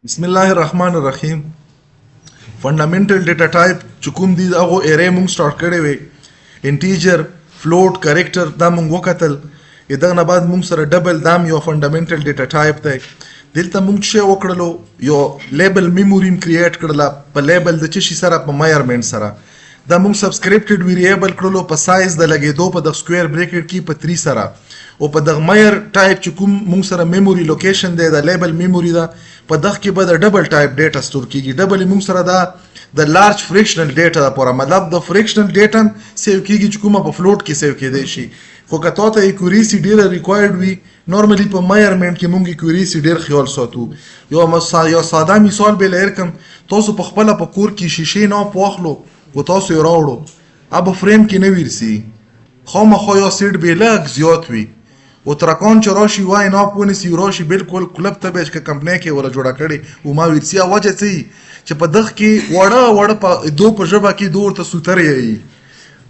بسم الله الرحمن الرحیم. فندامنټل ډیټا ټایپ چې کوم دي هغه ارې مونږ سٹارټ کړی وي، انټیجر، فلوټ، کریکټر دا مونږ وکتل. دغه نه بعد مونږ سره ډبل دام یو فندامنټل ډیټا ټایپ دی. دلته مونږ څه وکړلو، یو لیبل میموري کریټ کړله په لیبل د چی سره، په مایرمنټ سره. دا مونږ سبسکرپټډ ویریبل کړلو په سایز د لګیدو په د سکوير بریکټ کې په 3 سره، او په دغه مایر ټایپ چې کوم مونږ سره میموري لوکیشن دی د لیبل میموري دا په دغه کې به د ډبل ټایپ ډیټا سٹور کیږي. ډبل مونږ سره دا د لارج فریکشنل ډیټا لپاره، مطلب د فریکشنل ډیټا سیو کیږي چې کومه په فلوټ کې سیو کېدای شي. خو کته ته ایکوریسی ډیره ریکوایرډ وي، نورمالي په مایرمنټ کې مونږ ایکوریسی ډیر خیال ساتو. یو ساده مثال به لیر کوم، تاسو په خپل په کور کې شیشې نه پوخلو او تاسو یې راوړو، اب فریم کې نه ورسي، خامخا یو سیټ به لږ زیات وي او ترکان چې راشي وای نه پونسي راشي بالکل کلب ته به چې کمپنی کې ولا جوړه کړي او ما ورسي وجه چې په دغه کې وړه په دو په ژبه کې دور ته سوتر یې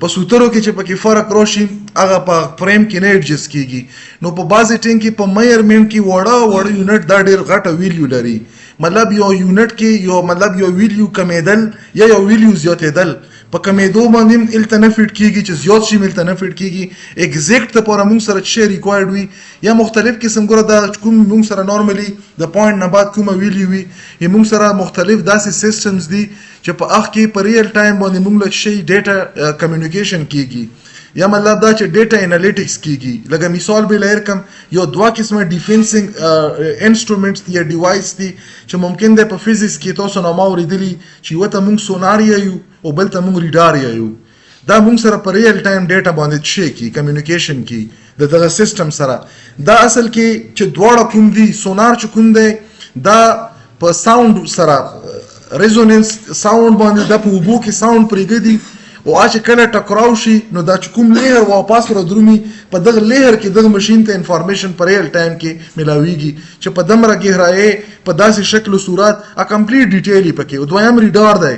په سوترو کې چې پکې فرق راشي هغه په فریم کې نه ایڈجسټ کیږي. نو په بازي ټینګ کې په مایرمنټ کې وړه یونټ دا ډیر غټه ویلیو لري، مطلب یو یونټ کې یو مطلب یو ویلیو کمیدل یا یو ویلیو زیاتېدل په کمیدو باندې الته نه فټ کیږي چې زیات شي ملته نه فټ کیږي. ایگزیکټ ته پر موږ سره شی ریکوایرډ وي یا مختلف قسم ګره دا کوم موږ سره نورمالي د پوینټ نه بعد کومه ویلیو وي، موږ سره مختلف داسې سیستمز دي چې په اخ کې په ریل ټایم باندې موږ له شی ډیټا کمیونیکیشن کیږي، یا مطلب دا چې ډیټا انالیټکس کیږي. لکه مثال به لیر کم، یو دوا قسمه ډیفنسینګ انسټرومنټس یا ډیوایس دي چې ممکن ده په فزیکس کې تاسو نه ما اوریدلی چې وته موږ سونار یو او بل ته موږ ریډار یو. دا موږ سره په ریل ټایم ډیټا باندې شي کی کمیونیکیشن کی د دغه سیستم سره. دا اصل کې چې دواړه کوم دي، سونار چې کوم دی دا په ساوند سره ریزونانس ساوند باندې د په وبو کې ساوند پرېږدي او اچ کله ټکراو شي نو دا چې کوم لیهر واپس را درومي په دغه لیهر کې دغه ماشين ته انفارمیشن په ریل ټایم کې ملاويږي چې په دمره گہرایي په داسې شکل او صورت ا کمپلیټ ډیټیل پکې. او دویم ریډار دی،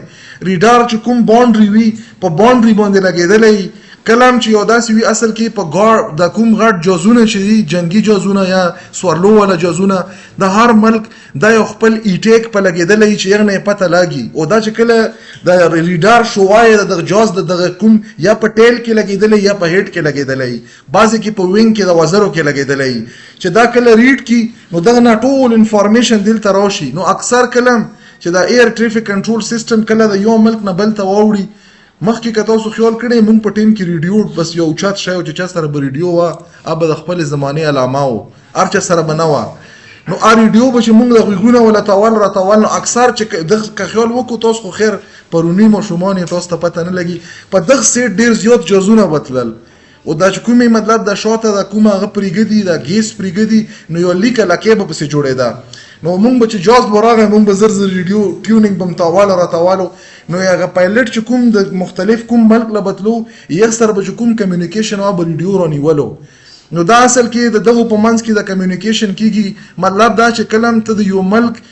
ریډار چې کوم باونډري وي په باونډري باندې لګیدلې کلام چې یو داسې وي اصل کې په ګار د کوم غټ جازونه چې جنگي جازونه یا سوارلو ولا جازونه د هر ملک د یو خپل ایټیک په لګیدلې چې یغه نه پته لاګي. او دا چې کله د ریډار شوای د جاز د کوم یا په ټیل کې لګیدلې یا په هډ کې لګیدلې، بعضی کې په وینګ کې د وزرو کې لګیدلې چې دا کله ریډ کی نو دغه نه ټول انفارمیشن دلته راشي. نو اکثر کلم چې دا ایر ټریفیک کنټرول سیستم کله د یو ملک نه بل ته ووري، مخکې که تاسو خیال کړئ مونږ په ټیم کې ریډیو بس یو چات شای او چې چا سره به ریډیو وه اب د خپل زمانې علامه و هر چا سره به نه وه. نو ریډیو به چې مونږ د غوږونه ولا تاول را تاول، نو اکثر چې دغه خیال وکړو تاسو خو خیر پرونی ماشومان یې تاسو ته پته نه لګي په دغه سیټ ډیر زیات جازونه وتلل. او دا چې کومې مطلب د شاته د کومه هغه پرېږدي د ګیس پرېږدي نو یو لیکه لکې به پسې جوړېده. نو مونږ به چې جاز به راغی مونږ به زر زر ریډیو ټیونینګ به متاواله را تاوالو. نو هغه پایلټ چې کوم د مختلف کوم ملک له بتلو یې سره به چې کوم کمیونیکیشن او به ریډیو رانیولو. نو دا اصل کې د دغه په منځ کې د کمیونیکیشن کیږي، مطلب دا چې کلم ته د یو ملک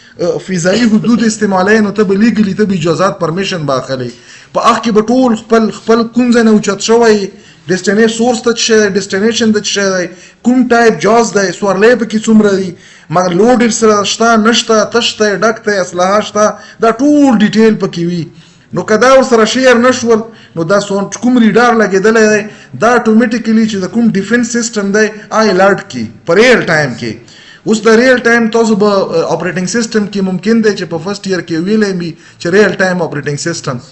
فضایي حدود استعمالای نو ته به لیګلی ته به اجازهات پرمیشن باخلي په اخ کې به ټول خپل کوم ځای نه اوچت شوی ډیسټینیشن سورس ته شه ډیسټینیشن ته شه کوم ټایپ جاز دی سوارلې په کې څومره دی مګر لوډ سره شته نشته تشته ډکته اصلاح شته دا ټول ډیټیل پکې وي. نو کدا ور سره شیر نشول نو دا کوم ریډار لګیدل دی دا اتوماتیکلی چې د کوم ډیفنس سیستم دی آی الرټ کی په ریل ټایم کې. اوس د ریل ټایم تاسو به اپریټینګ سیستم کې ممکن دی چې په فرست ایئر کې ویلې می چې ریل ټایم اپریټینګ سیستم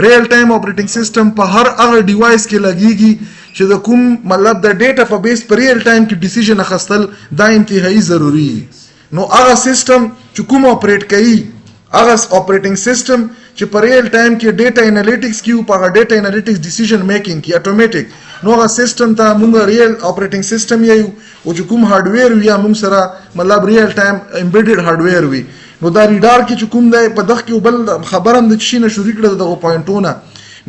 ریل ټایم اپریټینګ سیستم په هر هغه ډیوایس کې لګیږي چې د کوم مطلب د ډیټا په بیس پر ریل ټایم کې ډیسیژن اخیستل دا انتهایی ضروری. نو هغه سیستم چې کوم اپریټ کوي هغه اپریټینګ سیستم چې په ریل ټایم کې ډیټا انالیټکس کې او په ډیټا انالیټکس ډیسیژن میکینګ کې اتوماتیک نو هغه سیستم ته موږ ریل اپریټینګ سیستم یو او چې کوم هارډویر وي موږ سره مطلب ریل ټایم امبیډډ هارډویر وي. نو دا ریډار کې چې کوم دی په دغه کې بل خبرم د شي نه شروع کړه دغه پوینټونه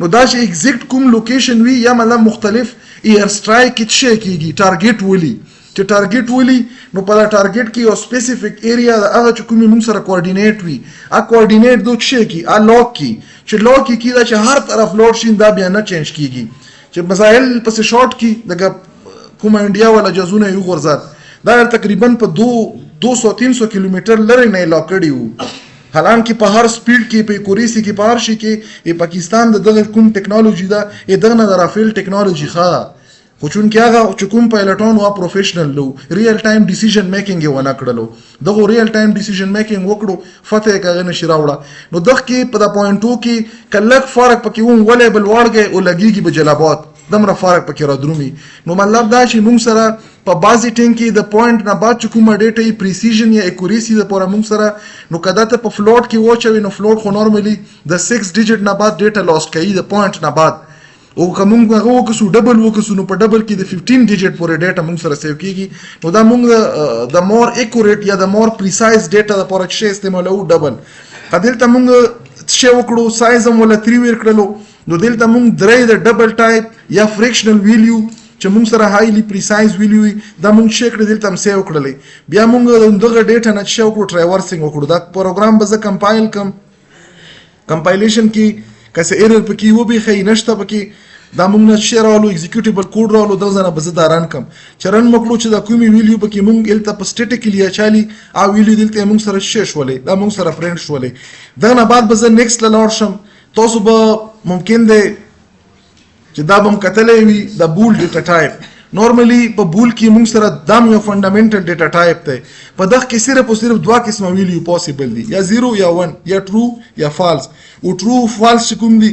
نو دا چې ایگزیکټ کوم لوکیشن وي یا مطلب مختلف ایر سټرایک کې شي کیږي ټارګټ ولي چې ټارګټ ولي نو په دا ټارګټ کې یو سپیسیفیک ایریا د هغه چې کومې موږ سره کوارډینیټ وي ا کوارډینیټ دوه شي کی ا لوک کی چې لوک کی دا چې هر طرف لوډ شین دا بیا نه چینج کیږي چې مسائل پس شارټ کی دغه کوم انډیا ولا جزونه یو غرزات دا تقریبا په 2 200-300 کیلومتر لرې نه لاک کړي وو. حالانکه په هر سپیډ کې په کوریسي کې په هر شي کې پاکستان د دغه کوم ټیکنالوژي ده دغه نه د رافیل ټیکنالوژي ښه خو چونکې هغه چې کوم پایلټان وا پروفیشنل لو ریل ټایم ډیسیژن میکینګ یې ونه کړلو دغه ریل ټایم ډیسیژن میکینګ وکړو فتح یې کاغه نشي راوړه. نو دغه کې په دا پوینټو کې کلک فرق پکې وون ولې بل وړګي او لګيږي په جلابات دمره فرق پکې را درومي. نو مطلب دا چې موږ سره په بازي ټینګ کې د پوینټ نه بعد چې کومه ډیټا یې پریسیژن یا اکوریسي د پوره موږ سره نو کدا ته په فلوټ کې وچوي نو فلوټ خو نورمالي د 6 ډیجټ نه بعد ډیټا لاس کوي د پوینټ نه بعد او کوم هغه وکړو ډبل وکړو نو په ډبل کې د 15 ډیجټ پورې ډیټا موږ سره سیو کیږي. نو دا موږ د مور اکوریټ یا د مور پریسایز ډیټا د پوره شی استعمالو ډبل دلته موږ شی وکړو سایز هم ولا 3 ور کړلو. نو دلته موږ درې د ډبل ټایپ یا فریکشنل ویلیو چې موږ سره هایلی پریسایز ویلیو دا موږ شي کړل دلته هم سیو کړلې. بیا موږ دغه ډیټا نه شو کړو ټرایورسینګ وکړو دا پروګرام به زه کمپایل کم کمپایلیشن کې کسه ایرر پکې و به خې نشته پکې دا موږ نه شي راولو ایگزیکیوټیبل کوډ راولو دا ځنه به زه دا ران کم چرن مکړو چې دا کومي ویلیو پکې موږ الته په سټیټیکلی اچالي او ویلیو دلته موږ سره شي شولې دا موږ سره پرنټ شولې. دا نه بعد به زه نیکسټ لاړ شم تاسو به ممکن دی چې دا به کتلې وي د بول ډیټا ټایپ. نورمالي په بول کې موږ سره دا یو فندامنټل ډیټا ټایپ دی. په دغه کې صرف او صرف دوه قسمه ویلیو پوسیبل دي یا 0 یا 1 یا ټرو یا فالس. او ټرو فالس کوم دي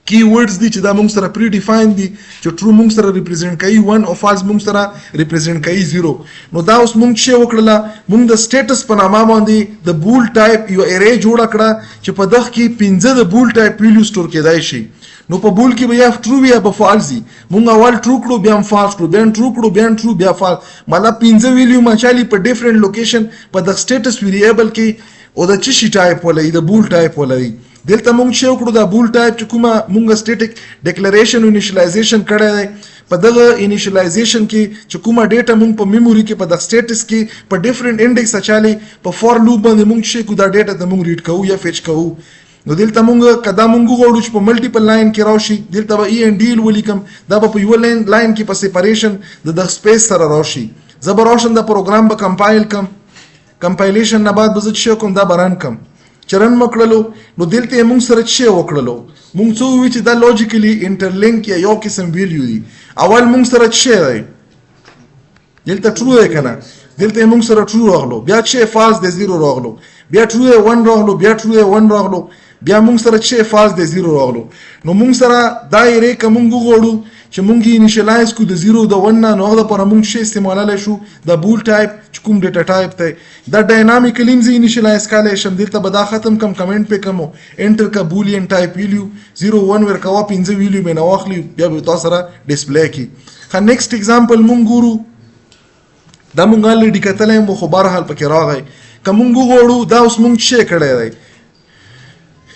کی ورډز دي چې دا موږ سره پری ډیفاین دي چې ټرو موږ سره ریپرزینټ کوي 1 او فالس موږ سره ریپرزینټ کوي 0. نو دا اوس موږ شی وکړله موږ د سټیټس په نامه باندې د بول ټایپ یو اری جوړ کړه چې په دغه کې 15 د بول ټایپ ویلیو سٹور کېدای شي. نو په بول کې به یا ټرو یا په فالس دي موږ اول ټرو کړو بیا فالس کړو بیا ټرو کړو بیا ټرو بیا فالس مطلب 15 ویلیو مچالي په ډیفرنٹ لوکیشن په د سټیټس ویریبل کې او د چی ټایپ ولې د بول ټایپ ولې دلته موږ شو کړو د بول ټایپ چې کومه موږ سټیټیک ډیکلریشن او انیشلایزیشن کړی دی. په دغه انیشلایزیشن کې چې کومه ډیټا موږ په میموري کې په د سټیټس کې په ډیفرنٹ انډیکس اچالي په فور لوپ باندې موږ شي کو دا ډیټا ته موږ ریډ کوو یا فیچ کوو. نو دلته موږ کدا موږ غوړو چې په ملټیپل لاین کې راشي دلته به ای ان ډیل ولیکم دا به په یو لاین کې په سیپریشن د سپیس سره راشي. زبر روشن د پروګرام به کمپایل کم کمپایلیشن نه بعد به چې کوم دا بران کم چرن مکړلو. نو دلته موږ سره چې وکړلو موږ څو وی چې دا لوجیکلی انټرلینک یا یو قسم ویلیو دی. اول موږ سره چې دی دلته ټرو دی کنه دلته موږ سره ټرو راغلو بیا چې فالس د 0 راغلو بیا ټرو 1 راغلو بیا ټرو 1 راغلو بیا موږ سره چې فالس د 0 راغلو. نو موږ سره دایره کوم غوړو چې موږ انیشلایز کو د 0 د 1 نه هغه پر موږ شی استعمالای شو د بول ټایپ چې کوم ډیټا ټایپ ته دا ډاینامیکلی زی انیشلایز کولای شم دلته به دا ختم کم کمنټ په کوم انټر کا بولین ټایپ ویلیو 0 1 ور کوا 15 ویلیو مې نه واخلي بیا به تاسو سره ډیسپلی کی. خا نیکسټ ایگزامپل موږ ګورو دا موږ الډی کتلې مو خو بهرحال پکې راغی کوم غوړو دا اوس موږ شی کړی دی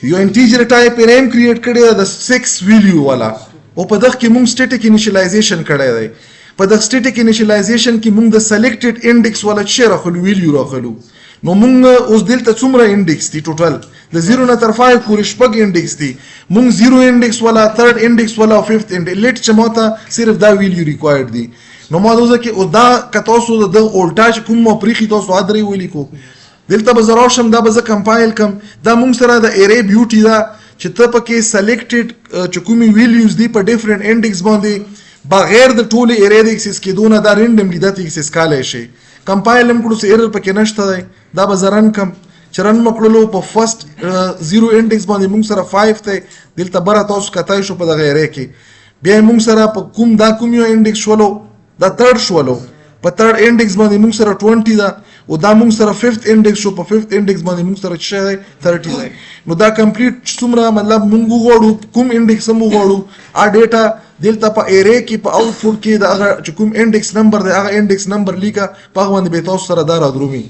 یو انټیجر ټایپ ریم کریټ کړی د 6 ویلیو والا او په دغه کې موږ سټیټیک انیشلایزیشن کړی دی. په دغه سټیټیک انیشلایزیشن کې موږ د سلیکټډ انډیکس والا چې راخلو ویلیو راخلو. نو موږ اوس دلته څومره انډیکس دي ټوټل د 0 نه تر 5 پورې شپږ انډیکس دي. موږ 0 انډیکس والا 3rd انډیکس والا او 5th انډیکس لیټ چې ماته صرف دا ویلیو ریکوایرډ دي. نو ما دوزه کې او دا کتاسو د اولټاج کوم مو پریخي تاسو ادري ولیکو دلته به زراوشم دا به زه کمپایل کم دا موږ سره د اری بیوټي دا چې ته پکې سلیکټډ چې کومي ویلیوز دی په ډیفرنٹ انډیکس باندې بغیر د ټولو اری د اکسس کېدونه دا رینډملی د اکسس کولای شي. کمپایل هم کړو چې ایرر پکې نشته دی دا به زرن کم چرن مکړلو په فرست 0 انډیکس باندې موږ سره 5 ته دلته بره تاسو کتای شو په دغه اری کې بیا موږ سره په کوم دا کوم یو انډیکس شولو دا 3rd شولو په 3rd انډیکس باندې موږ سره 20 دا او دا موږ سره 5th انډیکس شو په 5th انډیکس باندې موږ سره چې 30 دی. نو دا کمپلیټ څومره مطلب موږ غوړو کوم انډیکس موږ غوړو ا ډیټا دلته په اری کې په آوټپوټ کې دا کوم انډیکس نمبر دی هغه انډیکس نمبر لیکه په باندې به تاسو سره دا را درومي.